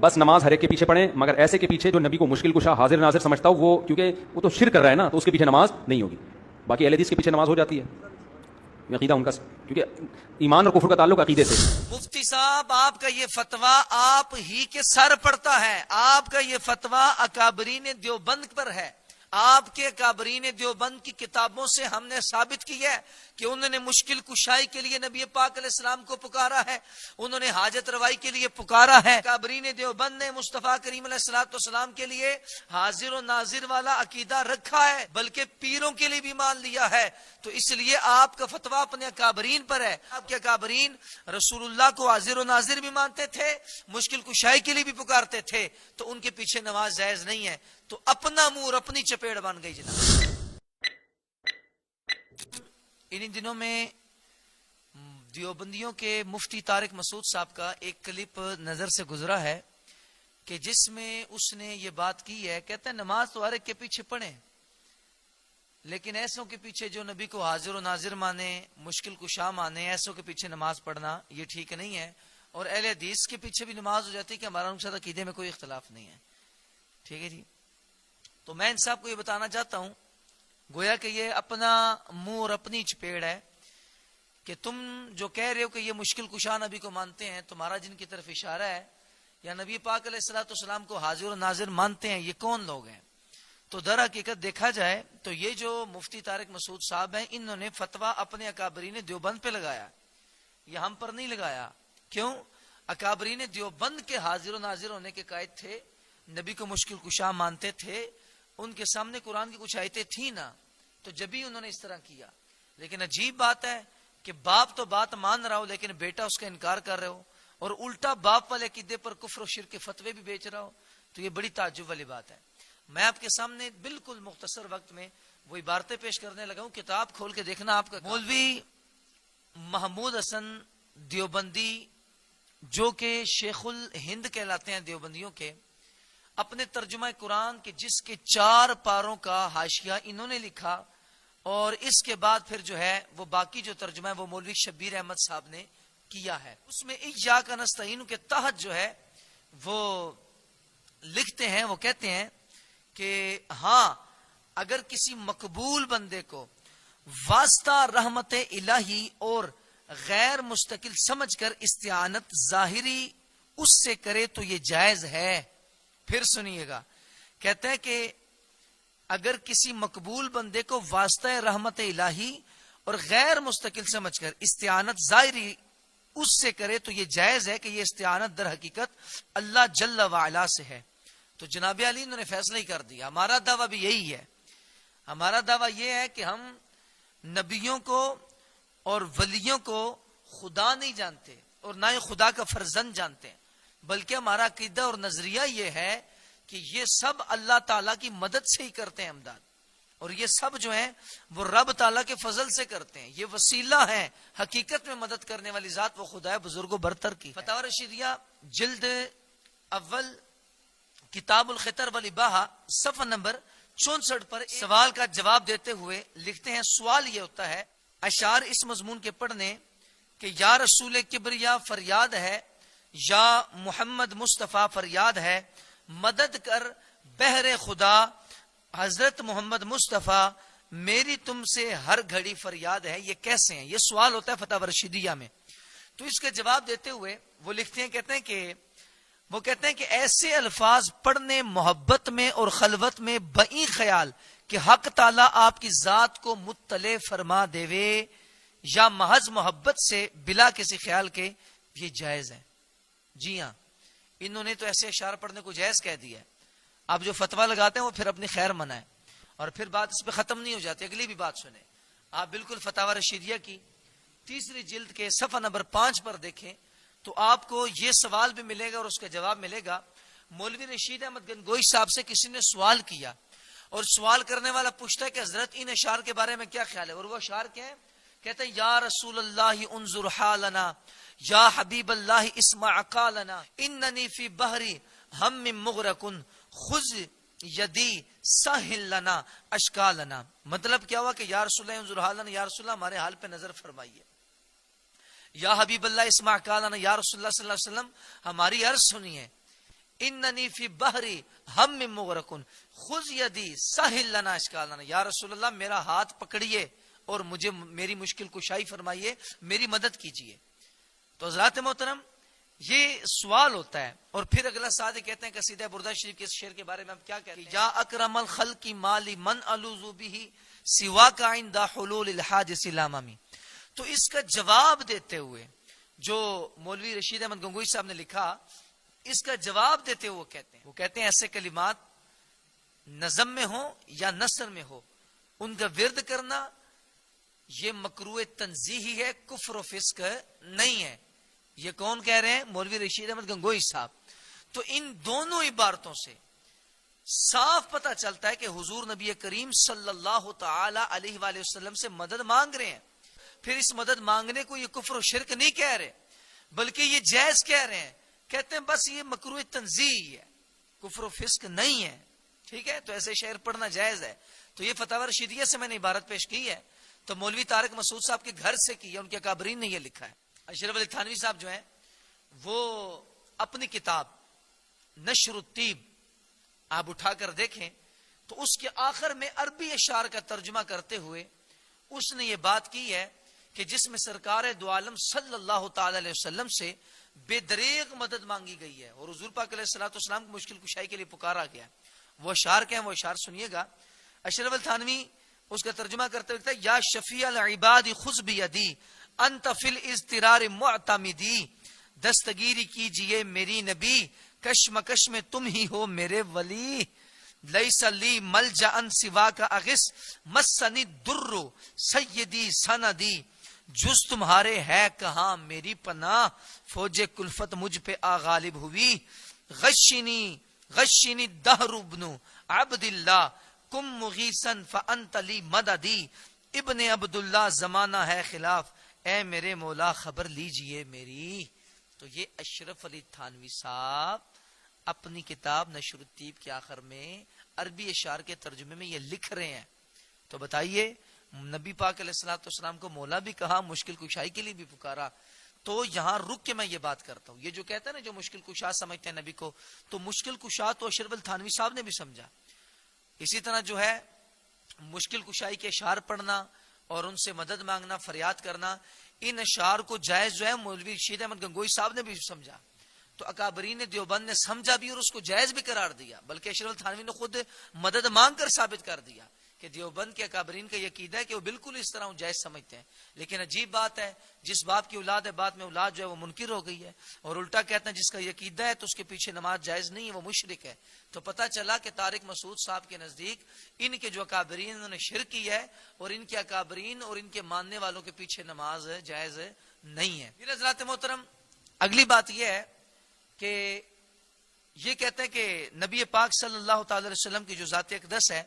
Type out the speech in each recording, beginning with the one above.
بس نماز ہر ایک کے پیچھے پڑھیں، مگر ایسے کے پیچھے جو نبی کو مشکل کشا حاضر ناظر سمجھتا ہو، وہ کیونکہ وہ تو شرک کر رہا ہے نا، تو اس کے پیچھے نماز نہیں ہوگی. باقی اہل حدیث کے پیچھے نماز ہو جاتی ہے، عقیدہ ان کا، کیونکہ ایمان اور کفر کا تعلق عقیدے سے. مفتی صاحب آپ کا یہ فتویٰ آپ ہی کے سر پڑتا ہے. آپ کا یہ فتویٰ اکابرین دیوبند پر ہے. آپ کے اکابرین دیوبند کی کتابوں سے ہم نے ثابت کی ہے کہ انہوں نے مشکل کشائی کے لیے نبی پاک علیہ السلام کو پکارا ہے، انہوں نے حاجت روائی کے لیے پکارا ہے. اکابرین دیوبند نے مصطفیٰ کریم علیہ السلام کے لیے حاضر و ناظر والا عقیدہ رکھا ہے، بلکہ پیروں کے لیے بھی مان لیا ہے. تو اس لیے آپ کا فتویٰ اپنے اکابرین پر ہے. آپ کے اکابرین رسول اللہ کو حاضر و ناظر بھی مانتے تھے، مشکل کشائی کے لیے بھی پکارتے تھے، تو ان کے پیچھے نماز جائز نہیں ہے. تو اپنا منہ اپنی چپیڑ بن گئی جناب. ان دنوں میں دیوبندیوں کے مفتی طارق مسعود صاحب کا ایک کلپ نظر سے گزرا ہے کہ جس میں اس نے یہ بات کی ہے. کہتا ہے نماز تو ہر ایک کے پیچھے پڑھیں، لیکن ایسوں کے پیچھے جو نبی کو حاضر و ناظر مانے، مشکل کشا مانے، ایسوں کے پیچھے نماز پڑھنا یہ ٹھیک نہیں ہے. اور اہل حدیث کے پیچھے بھی نماز ہو جاتی ہے کہ ہمارا ان کے ساتھ عقیدے میں کوئی اختلاف نہیں ہے. ٹھیک ہے جی. تو میں ان صاحب کو یہ بتانا چاہتا ہوں، گویا کہ یہ اپنا منہ اور اپنی چپیڑ ہے کہ تم جو کہہ رہے ہو کہ یہ مشکل کشا نبی کو مانتے ہیں، تمہارا جن کی طرف اشارہ ہے یا نبی پاک علیہ السلام کو حاضر و ناظر مانتے ہیں، یہ کون لوگ ہیں؟ تو در حقیقت دیکھا جائے تو یہ جو مفتی طارق مسعود صاحب ہیں، انہوں نے فتویٰ اپنے اکابرین دیوبند پہ لگایا، یہ ہم پر نہیں لگایا. کیوں؟ اکابرین دیوبند کے حاضر و ناظر ہونے کے قائد تھے، نبی کو مشکل کشا مانتے تھے، ان کے سامنے قرآن کی کچھ آیتیں تھیں نا، تو جبھی انہوں نے اس طرح کیا. لیکن عجیب بات ہے کہ باپ تو بات مان رہا ہو لیکن بیٹا اس کا انکار کر رہے ہو، اور الٹا باپ والے عقیدے پر کفر و شرک کے فتوے بھی بیچ رہا ہو. تو یہ بڑی تعجب والی بات ہے. میں آپ کے سامنے بالکل مختصر وقت میں وہ عبارتیں پیش کرنے لگا ہوں، کتاب کھول کے دیکھنا آپ کا. مولوی محمود حسن دیوبندی جو کہ شیخ الہند کہلاتے ہیں دیوبندیوں کے، اپنے ترجمہ قرآن کے جس کے 4 پاروں کا حاشیہ انہوں نے لکھا، اور اس کے بعد پھر جو ہے وہ باقی جو ترجمہ ہے وہ مولوی شبیر احمد صاحب نے کیا ہے. اس میں ایاک نستعین کے تحت جو ہے وہ لکھتے ہیں، وہ کہتے ہیں کہ ہاں اگر کسی مقبول بندے کو واسطہ رحمت الہی اور غیر مستقل سمجھ کر استعانت ظاہری اس سے کرے تو یہ جائز ہے. پھر سنیے گا، کہتے ہیں کہ اگر کسی مقبول بندے کو واسطہ رحمت الہی اور غیر مستقل سمجھ کر استعانت ظاہری اس سے کرے تو یہ جائز ہے کہ یہ استعانت در حقیقت اللہ جل وعلا سے ہے. تو جناب علی انہوں نے فیصلہ ہی کر دیا. ہمارا دعویٰ بھی یہی ہے. ہمارا دعویٰ یہ ہے کہ ہم نبیوں کو اور ولیوں کو خدا نہیں جانتے اور نہ ہی خدا کا فرزند جانتے ہیں، بلکہ ہمارا عقیدہ اور نظریہ یہ ہے کہ یہ سب اللہ تعالیٰ کی مدد سے ہی کرتے ہیں امداد، اور یہ سب جو ہیں وہ رب تعالیٰ کے فضل سے کرتے ہیں. یہ وسیلہ ہیں، حقیقت میں مدد کرنے والی ذات وہ خدا بزرگ و برتر کی. فتاوی رشیدیہ جلد اول کتاب الخطر والاباحہ صفحہ نمبر 64 پر سوال کا جواب دیتے ہوئے لکھتے ہیں، سوال یہ ہوتا ہے اشعار اس مضمون کے پڑھنے کہ یا رسول کبریا فریاد ہے یا محمد مصطفیٰ فریاد ہے، مدد کر بہر خدا حضرت محمد مصطفیٰ، میری تم سے ہر گھڑی فریاد ہے. یہ کیسے ہیں؟ یہ سوال ہوتا ہے فتاوی رشیدیہ میں. تو اس کے جواب دیتے ہوئے وہ لکھتے ہیں، کہتے ہیں کہ ایسے الفاظ پڑھنے محبت میں اور خلوت میں بئی خیال کہ حق تعالیٰ آپ کی ذات کو مطلع فرما دیوے یا محض محبت سے بلا کسی خیال کے، یہ جائز ہے. جی ہاں، انہوں نے تو ایسے اشعار پڑھنے کو جائز کہہ دیا ہے. آپ جو فتویٰ لگاتے ہیں وہ پھر اپنی خیر منائیں، اور پھر بات اس پہ ختم نہیں ہو جاتی. اگلی بھی بات سنیں آپ، بالکل فتاوی رشیدیہ کی 3 جلد کے صفحہ نمبر 5 پر دیکھیں تو آپ کو یہ سوال بھی ملے گا اور اس کا جواب ملے گا. مولوی رشید احمد گنگوئی صاحب سے کسی نے سوال کیا، اور سوال کرنے والا پوچھتا ہے کہ حضرت ان اشعار کے بارے میں کیا خیال ہے، اور وہ اشعار کیا ہے؟ کہتے ہیں یا رسول اللہ انظر حالنا، یا حبیب اللہ اسمع قالنا، اننی فی بحری ہم مغرق خذ یدی سہل لنا اشکالنا. مطلب کیا ہوا کہ یا رسول اللہ انظر حالنا، یا رسول اللہ ہمارے حال پہ نظر فرمائیے. یا حبیب اللہ اسمع قالنا، یا رسول اللہ صلی اللہ علیہ وسلم ہماری عرض سنیے. اننی فی بحری ہم من مغرقن خذ یدی سہل لنا اشکالنا، یا رسول اللہ میرا ہاتھ پکڑیے اور مجھے میری مشکل کشائی فرمائیے، میری مدد کیجیے۔ تو حضرات محترم یہ سوال ہوتا ہے، اور پھر اگلا ساتھ کہتے ہیں قصیدہ بردہ شریف کے اس شعر کے بارے میں ہم کیا کہتے ہیں؟ یا اکرم الخلق مالی من الوذ به سواک عند حلول الحادث الامامی۔ تو اس کا جواب دیتے ہوئے جو مولوی رشید احمد گنگوئی صاحب نے لکھا، اس کا جواب دیتے ہوئے وہ کہتے ہیں ایسے کلمات نظم میں ہو یا نثر میں ہو، ان کا ورد کرنا یہ مکروہ تنزیہی ہے، کفر و فسق نہیں ہے۔ یہ کون کہہ رہے ہیں؟ مولوی رشید احمد گنگوئی صاحب۔ تو ان دونوں عبارتوں سے صاف پتہ چلتا ہے کہ حضور نبی کریم صلی اللہ تعالی علیہ وآلہ وسلم سے مدد مانگ رہے ہیں۔ پھر اس مدد مانگنے کو یہ کفر و شرک نہیں کہہ رہے، بلکہ یہ جائز کہہ رہے ہیں۔ کہتے ہیں بس یہ مکروہ تنزیہ ہے، کفر و فسق نہیں ہے۔ ٹھیک ہے، تو ایسے شعر پڑھنا جائز ہے۔ تو یہ فتاوی رشیدیہ سے میں نے عبارت پیش کی ہے، تو مولوی طارق مسعود صاحب کے گھر سے کی ہے، ان کے اکابرین نے یہ لکھا ہے۔ اشرف علی تھانوی صاحب جو ہیں وہ اپنی کتاب نشر الطیب آپ اٹھا کر دیکھیں تو اس کے آخر میں عربی اشعار کا ترجمہ کرتے ہوئے اس نے یہ بات کی ہے کہ جس میں سرکار دو عالم صلی اللہ تعالی علیہ وسلم سے بے دریغ مدد مانگی گئی ہے اور حضور پاک علیہ الصلوۃ والسلام کو مشکل کشائی کے لیے پکارا گیا۔ وہ اشعار کیا ہیں؟ وہ اشعار سنیے گا۔ اشرف التھانوی اس کا ترجمہ کرتے ہوئے یا شفیع العباد خذ بیدی انت فی الاضطرار معتمدی، دستگیری کیجئے میری نبی، کشمکش میں تم ہی ہو میرے ولی، لیس لی ملجا سواک اغث مسنی الضر سیدی سندی، جز تمہارے ہے کہاں میری پناہ، فوج کلفت مجھ پہ غالب ہوئی، غشنی دہر ابن عبد اللہ کم مغیثن فانت لی مددی، ابن عبداللہ زمانہ ہے خلاف، اے میرے مولا خبر لیجئے میری۔ تو یہ اشرف علی تھانوی صاحب اپنی کتاب نشر الطیب کے آخر میں عربی اشعار کے ترجمے میں یہ لکھ رہے ہیں۔ تو بتائیے نبی پاک علیہ الصلوۃ والسلام کو مولا بھی کہا، مشکل کشائی کے لیے بھی پکارا۔ تو یہاں رک کے میں یہ بات کرتا ہوں، یہ جو کہتا ہے نا جو مشکل کشا سمجھتے ہیں نبی کو، تو مشکل کشا تو اشرف علی تھانوی صاحب نے بھی سمجھا۔ اسی طرح جو ہے مشکل کشائی کے اشعار پڑھنا اور ان سے مدد مانگنا، فریاد کرنا، ان اشعار کو جائز جو ہے مولوی رشید احمد گنگوئی صاحب نے بھی سمجھا۔ تو اکابرین دیوبند نے سمجھا بھی اور اس کو جائز بھی قرار دیا، بلکہ اشرف تھانوی نے خود مدد مانگ کر ثابت کر دیا کہ دیوبند کے اکابرین کا یہ عقیدہ ہے کہ وہ بالکل اس طرح جائز سمجھتے ہیں۔ لیکن عجیب بات ہے، جس باپ کی اولاد ہے بعد میں اولاد جو ہے وہ منکر ہو گئی ہے، اور الٹا کہتے ہیں جس کا یہ عقیدہ ہے تو اس کے پیچھے نماز جائز نہیں ہے، وہ مشرک ہے۔ تو پتہ چلا کہ طارق مسعود صاحب کے نزدیک ان کے جو اکابرین انہوں نے شرک کی ہے، اور ان کے اکابرین اور ان کے ماننے والوں کے پیچھے نماز جائز نہیں ہے۔ پھر حضرات محترم اگلی بات یہ ہے کہ یہ کہتے ہیں کہ نبی پاک صلی اللہ تعالی علیہ وسلم کی جو ذات اقدس ہے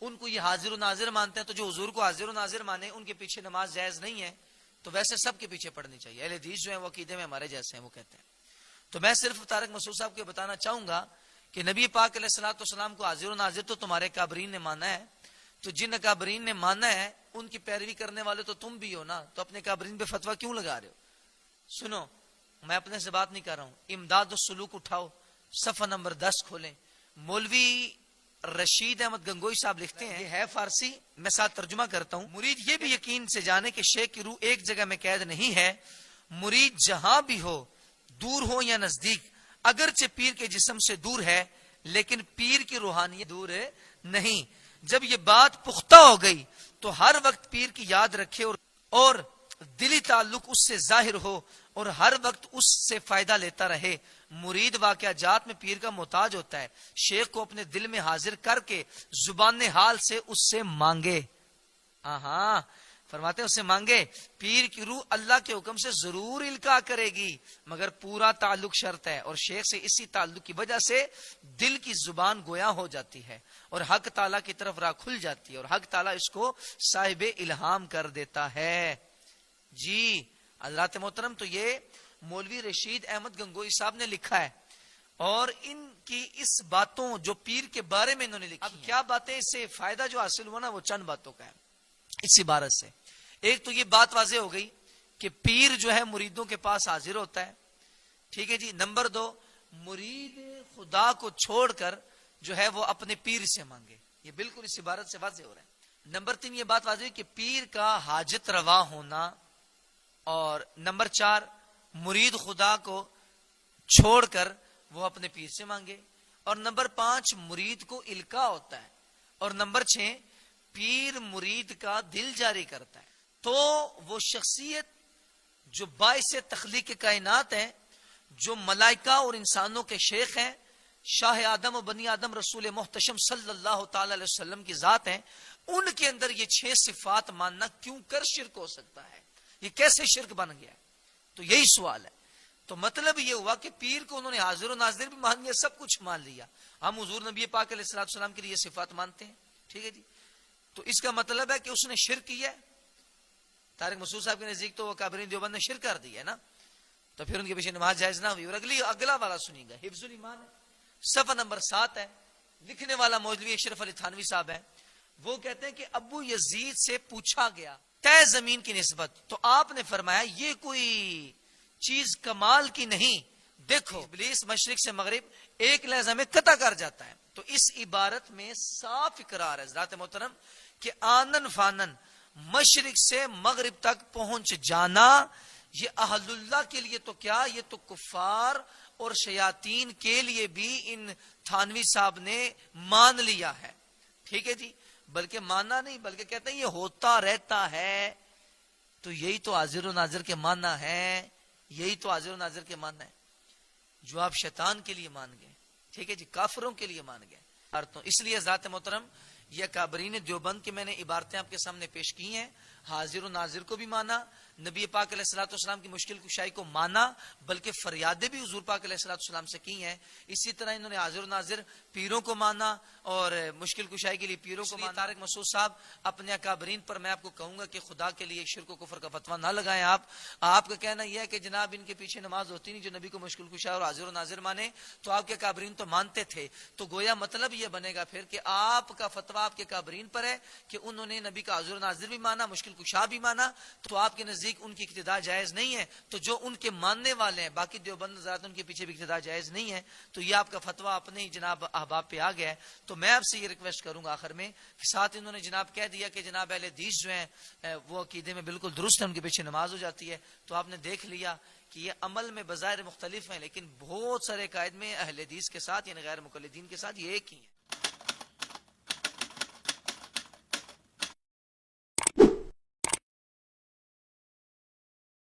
ان کو یہ حاضر و ناظر مانتے ہیں، تو جو حضور کو حاضر و ناظر مانے ان کے پیچھے نماز جائز نہیں ہے، تو ویسے سب کے پیچھے پڑھنی چاہیے۔ اہل حدیث جو ہیں وہ عقیدے میں ہمارے جیسے ہیں، وہ کہتے ہیں۔ تو میں صرف طارق مسعود صاحب کو بتانا چاہوں گا کہ نبی پاک علیہ الصلوۃ والسلام کو حاضر و ناظر تو تمہارے اکابرین نے مانا ہے، تو جن اکابرین نے مانا ہے ان کی پیروی کرنے والے تو تم بھی ہو نا، تو اپنے اکابرین پہ فتویٰ کیوں لگا رہے ہو؟ سنو، میں اپنے سے بات نہیں کر رہا ہوں، امداد السلوک اٹھاؤ، صفحہ نمبر 10 کھولیں۔ مولوی رشید احمد گنگوئی صاحب لکھتے ہیں، یہ ہے فارسی، میں ساتھ ترجمہ کرتا ہوں۔ مرید یہ بھی یقین سے جانے کہ شیخ کی روح ایک جگہ میں قید نہیں ہے، مرید جہاں بھی ہو، دور ہو یا نزدیک، اگرچہ پیر کے جسم سے دور ہے لیکن پیر کی روحانیت دور نہیں۔ جب یہ بات پختہ ہو گئی تو ہر وقت پیر کی یاد رکھے اور دلی تعلق اس سے ظاہر ہو اور ہر وقت اس سے فائدہ لیتا رہے۔ مرید واقعہ جات میں پیر کا محتاج ہوتا ہے، شیخ کو اپنے دل میں حاضر کر کے زبان حال سے اس سے مانگے۔ ہاں فرماتے ہیں اس سے مانگے، پیر کی روح اللہ کے حکم سے ضرور القاء کرے گی، مگر پورا تعلق شرط ہے، اور شیخ سے اسی تعلق کی وجہ سے دل کی زبان گویا ہو جاتی ہے اور حق تعالیٰ کی طرف راہ کھل جاتی ہے، اور حق تعالیٰ اس کو صاحب الہام کر دیتا ہے۔ جی حضرات محترم، تو یہ مولوی رشید احمد گنگوئی صاحب نے لکھا ہے، اور ان کی اس باتوں جو پیر کے بارے میں انہوں نے لکھی، اب کیا باتیں اس سے فائدہ جو حاصل ہوا نا وہ چند باتوں کا ہے اس عبارت سے۔ ایک تو یہ بات واضح ہو گئی کہ پیر جو ہے مریدوں کے پاس حاضر ہوتا ہے، ٹھیک ہے جی۔ نمبر 2، مرید خدا کو چھوڑ کر جو ہے وہ اپنے پیر سے مانگے. یہ بالکل اس عبارت سے واضح ہو رہا ہے. نمبر 3 یہ بات واضح ہے کہ پیر کا حاجت روا ہونا. اور نمبر 4 مرید خدا کو چھوڑ کر وہ اپنے پیر سے مانگے. اور نمبر 5 مرید کو القاء ہوتا ہے. اور نمبر 6 پیر مرید کا دل جاری کرتا ہے. تو وہ شخصیت جو باعث تخلیق کائنات ہے، جو ملائکہ اور انسانوں کے شیخ ہیں، شاہ آدم و بنی آدم رسول محتشم صلی اللہ تعالی علیہ وسلم کی ذات ہیں، ان کے اندر یہ 6 صفات ماننا کیوں کر شرک ہو سکتا ہے؟ یہ کیسے شرک بن گیا؟ تو یہی سوال ہے. تو مطلب یہ ہوا کہ پیر کو انہوں نے حاضر و ناظر بھی مان لیا، سب کچھ مان لیا. ہم حضور نبی پاک علیہ الصلوۃ والسلام کے لیے یہ صفات مانتے ہیں. ٹھیک ہے جی. تو اس کا مطلب ہے کہ اس نے شرک کیا ہے. طارق مسعود صاحب کے نزدیک تو وہ کابرین دیوبند نے شرک کر دیا ہے نا. تو پھر ان کے پیچھے نماز جائز نہ ہوئی. اور اگلا والا سنیے گا، حفظ الایمان ہے، صفحہ نمبر 7 ہے. لکھنے والا مولوی اشرف علی تھانوی صاحب ہے. وہ کہتے ہیں کہ ابو یزید سے پوچھا گیا طے زمین کی نسبت، تو آپ نے فرمایا یہ کوئی چیز کمال کی نہیں. دیکھو ابلیس مشرق سے مغرب ایک لحظہ میں قطع کر جاتا ہے. تو اس عبارت میں صاف اقرار ہے ذات محترم کہ آنن فانن مشرق سے مغرب تک پہنچ جانا، یہ اہل اللہ کے لیے تو کیا، یہ تو کفار اور شیاطین کے لیے بھی ان تھانوی صاحب نے مان لیا ہے. ٹھیک ہے جی. بلکہ ماننا نہیں، بلکہ کہتے ہیں یہ ہوتا رہتا ہے. تو یہی تو حاضر و ناظر کے ماننا ہے، یہی تو حاضر و ناظر کے ماننا ہے جو آپ شیطان کے لیے مان گئے. ٹھیک ہے جی. کافروں کے لیے مان گئے. اس لیے ذات محترم یہ کابرین دیوبند کی میں نے عبارتیں آپ کے سامنے پیش کی ہیں. حاضر و ناظر کو بھی مانا، نبی پاک علیہ الصلوۃ والسلام کی مشکل کشائی کو مانا، بلکہ فریادیں بھی حضور پاک علیہ الصلوۃ والسلام سے کی ہیں. اسی طرح انہوں نے حاضر و ناظر پیروں کو مانا اور مشکل کشائی کے لیے پیروں کو مانا. طارق مسعود صاحب اپنے اکابرین پر میں آپ کو کہوں گا کہ خدا کے لیے شرک و کفر کا فتویٰ نہ لگائیں. آپ کا کہنا یہ ہے کہ جناب ان کے پیچھے نماز ہوتی نہیں جو نبی کو مشکل کشا اور حاضر و ناظر مانے، تو آپ کے کابرین تو مانتے تھے. تو گویا مطلب یہ بنے گا پھر کہ آپ کا فتویٰ آپ کے کابرین پر ہے کہ انہوں نے نبی کا حاضر و ناظر بھی مانا، مشکل کشا بھی مانا. تو آپ کے نزدیک ان کی اقتداء جائز نہیں ہے. تو جو ان کے ماننے والے ہیں باقی دیوبند حضرات ان کے پیچھے بھی اقتداء جائز نہیں ہے. تو یہ آپ کا فتویٰ اپنے ہی جناب احباب پہ آ گیا ہے. تو میں آپ سے یہ ریکویسٹ کروں گا آخر میں کہ ساتھ انہوں نے جناب کہہ دیا کہ جناب اہل حدیث جو ہیں وہ عقیدے میں بالکل درست ہے، ان کے پیچھے نماز ہو جاتی ہے. تو آپ نے دیکھ لیا کہ یہ عمل میں بظاہر مختلف ہیں، لیکن بہت سارے قائد میں اہل حدیث کے ساتھ یعنی غیر مقلدین کے ساتھ یہ ایک ہی ہیں.